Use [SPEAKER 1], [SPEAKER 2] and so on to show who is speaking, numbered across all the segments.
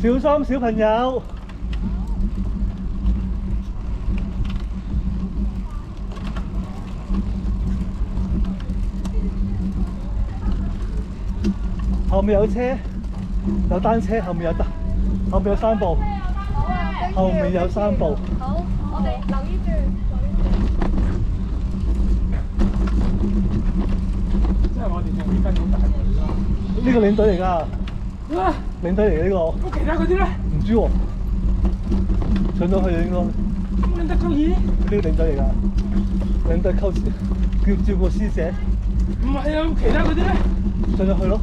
[SPEAKER 1] 小心小朋友！後面有車，有單車，後面有3部，後面有3部。
[SPEAKER 2] 好，我哋留意住。
[SPEAKER 3] 即係我哋仲會跟到大隊啦。
[SPEAKER 1] 呢個領隊嚟㗎。領隊嚟嘅呢個。
[SPEAKER 3] 咁其他嗰啲咧？
[SPEAKER 1] 唔知喎，上咗去應該。
[SPEAKER 3] 咁領隊溝兒？
[SPEAKER 1] 呢個領隊嚟㗎，領隊溝照顧師姐。
[SPEAKER 3] 唔係啊，其他嗰啲咧？
[SPEAKER 1] 上咗去咯。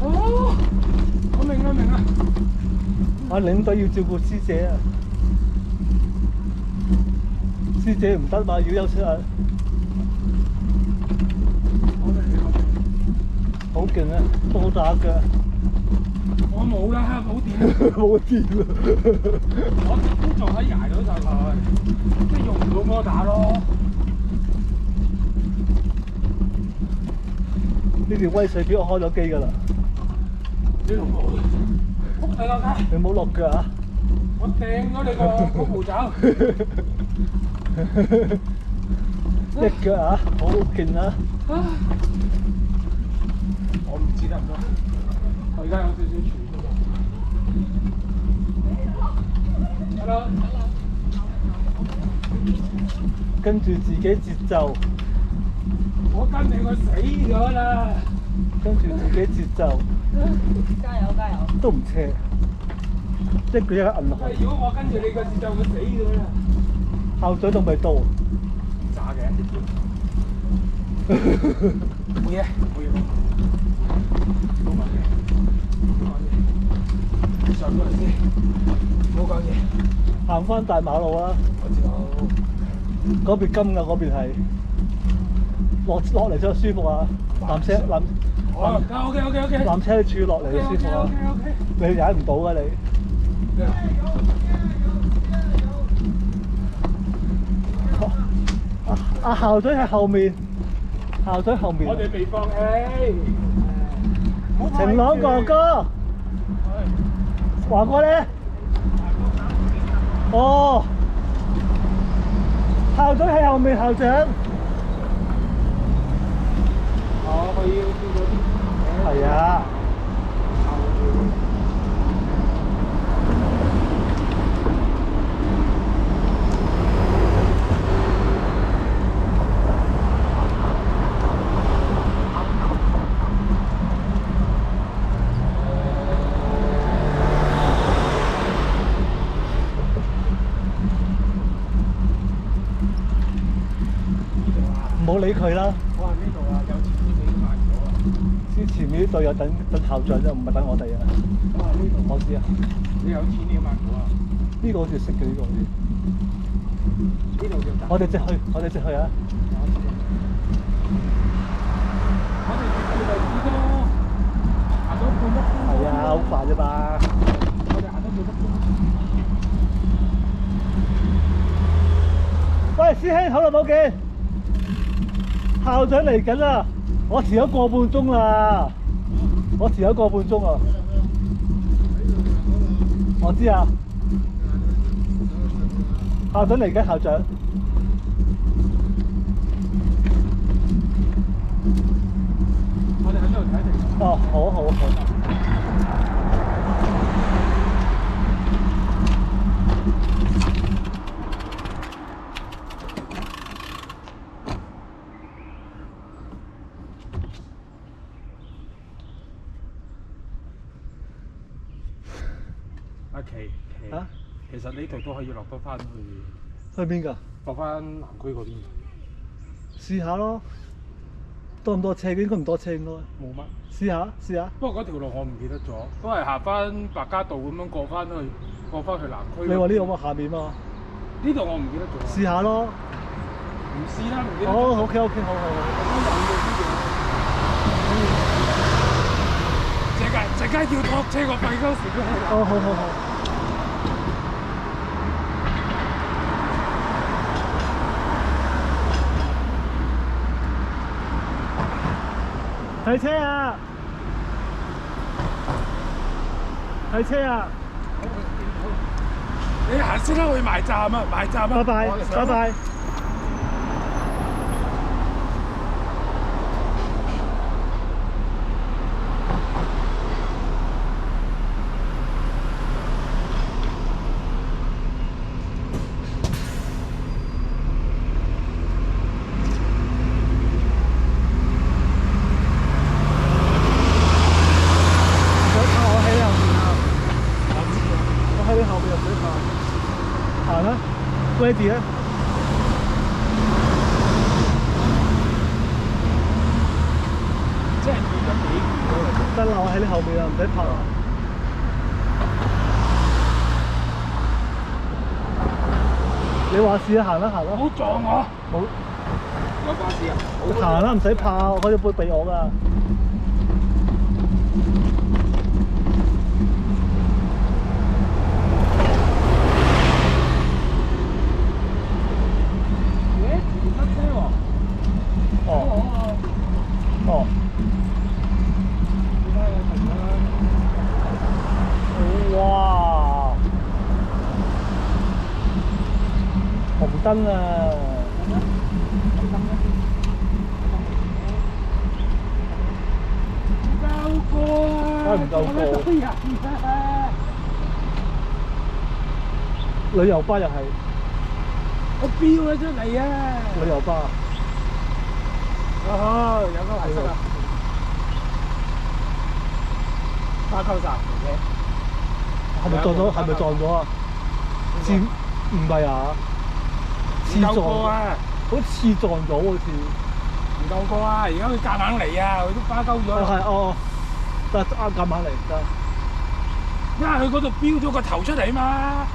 [SPEAKER 3] 哦，我明啦。
[SPEAKER 1] 領隊要照顧師姐啊，師姐唔得嘛，要休息啊。好勁啊，都好打腳。
[SPEAKER 3] 我冇啦，冇電。
[SPEAKER 1] 冇電啦！
[SPEAKER 3] 我都仲喺崖度就係，即係用唔到摩打咯。
[SPEAKER 1] 呢條威水表我開咗機㗎啦。
[SPEAKER 3] 呢度冇。仆你個街！
[SPEAKER 1] 你唔好落腳啊！
[SPEAKER 3] 我掟咗你個步驟。
[SPEAKER 1] 一腳啊，好勁啊！
[SPEAKER 3] 我唔知得唔得？我而家有少少喘。Hello。
[SPEAKER 1] 跟住自己節奏。
[SPEAKER 3] 我跟你個死咗啦！
[SPEAKER 1] 跟住自己節奏。
[SPEAKER 2] 加油加油！
[SPEAKER 1] 都唔斜，一腳一個銀行。
[SPEAKER 3] 如果我跟住你個節奏，會死咗啦！
[SPEAKER 1] 校長仲未到。
[SPEAKER 3] 渣嘅。冇嘢。上過嚟先，唔好講嘢。
[SPEAKER 1] 行翻大馬路啊！
[SPEAKER 3] 我知道。
[SPEAKER 1] 嗰邊金㗎，嗰邊係落嚟先舒服啊！纜車。
[SPEAKER 3] OK。
[SPEAKER 1] 纜車你處落嚟舒服啊！你踩唔到㗎你。校長喺後面，校長後面。
[SPEAKER 3] 我哋未放棄。
[SPEAKER 1] 晴朗哥哥。華哥咧？哦，校長喺後面，校長。
[SPEAKER 3] 我要見到啲。
[SPEAKER 1] 係啊。唔好理佢啦。
[SPEAKER 3] 我話呢度啊，有錢啲俾賣咗啊。
[SPEAKER 1] 之前呢隊有等校長啫，唔係等我哋啊。
[SPEAKER 3] 我話呢度
[SPEAKER 1] 我知啊。
[SPEAKER 3] 你有錢你賣咗啊？
[SPEAKER 1] 呢個好似食嘅呢個好似。
[SPEAKER 3] 呢度叫大。
[SPEAKER 1] 我哋直去啊！
[SPEAKER 3] 我哋直去咪知咯，行咗半粒鐘。
[SPEAKER 1] 係啊，好快啫嘛。
[SPEAKER 3] 我哋行咗半粒鐘。
[SPEAKER 1] 喂，師兄，好耐冇見。校長嚟緊啦！我遲咗個半鐘啦，我遲咗個半鐘啊！我知啊，校長嚟緊，校長。
[SPEAKER 3] 我哋喺呢度睇定。
[SPEAKER 1] 哦，好好好。
[SPEAKER 3] 阿琪，
[SPEAKER 1] 啊？
[SPEAKER 3] 其實呢度都可以落得翻去。
[SPEAKER 1] 去邊㗎？
[SPEAKER 3] 落翻南區嗰邊。
[SPEAKER 1] 試下咯。多唔多車？應該唔多車應該。
[SPEAKER 3] 冇乜。
[SPEAKER 1] 試下試下。
[SPEAKER 3] 不過嗰條路我唔記得咗，都係行翻白加道咁樣過翻去南區。
[SPEAKER 1] 你話呢個嘛下面嘛？
[SPEAKER 3] 呢度我唔記得咗。
[SPEAKER 1] 試下咯。
[SPEAKER 3] 唔試啦，唔記得。
[SPEAKER 1] 哦，OK OK，好好好。
[SPEAKER 3] 陣間要托車個費嗰時都係。
[SPEAKER 1] 哦，好好好。睇車啊！睇車啊！
[SPEAKER 3] 你行先啦，去埋站啊，埋站啊！
[SPEAKER 1] 拜拜，拜拜。喺你後面入水行，行啦 ，ready 啊！
[SPEAKER 3] 即係變咗幾遠
[SPEAKER 1] 得啦，我喺你後面啊，唔使拍啊！你話試下行啦，行啦！
[SPEAKER 3] 唔好撞我！
[SPEAKER 1] 冇
[SPEAKER 3] 有巴士啊！
[SPEAKER 1] 行啦，唔使怕，我可以背避我㗎。哦，哇！紅燈啊！
[SPEAKER 3] 夠過啊！
[SPEAKER 1] 唔夠過。旅遊巴又係。
[SPEAKER 3] 我飆咗出嚟啊！
[SPEAKER 1] 旅遊巴。
[SPEAKER 3] 哦，有個顏色啊！花溝站嘅，
[SPEAKER 1] 係咪撞咗？係咪撞咗啊？似唔係啊？似撞
[SPEAKER 3] 啊！
[SPEAKER 1] 好似撞咗好似。
[SPEAKER 3] 唔夠過啊！而家佢夾硬嚟啊！佢都花鳩咗。
[SPEAKER 1] 係哦，得啱夾硬嚟得。
[SPEAKER 3] 因為佢嗰度飆咗個頭出嚟嘛。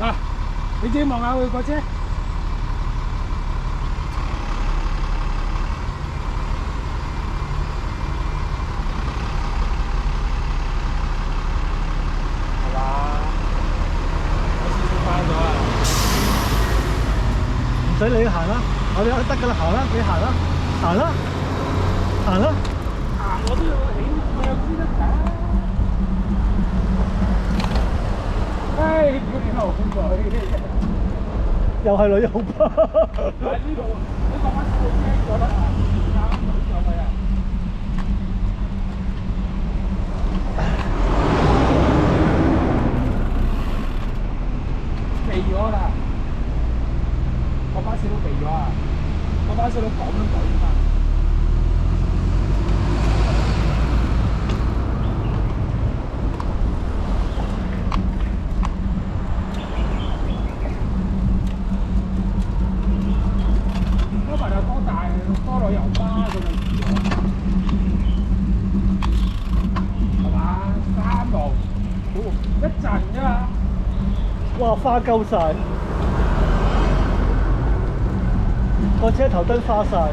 [SPEAKER 3] 嗱，你自己望下佢個車。
[SPEAKER 1] 唔使你行啦，我哋得㗎啦，行啦，你行啦，行啦，行啦，
[SPEAKER 3] 行我都有起腳先得㗎。唉，屌你老母佢！
[SPEAKER 1] 又係旅遊巴。
[SPEAKER 3] 喺呢度，你慢慢過車過得啊，啱啱上去啊！避咗啦。我巴士都避咗啊！我巴士都講緊鬼嘛。嗰排又多大多旅遊巴咁樣，係嘛？3路，一陣啫嘛。
[SPEAKER 1] 哇！花鳩晒。個車頭燈花晒。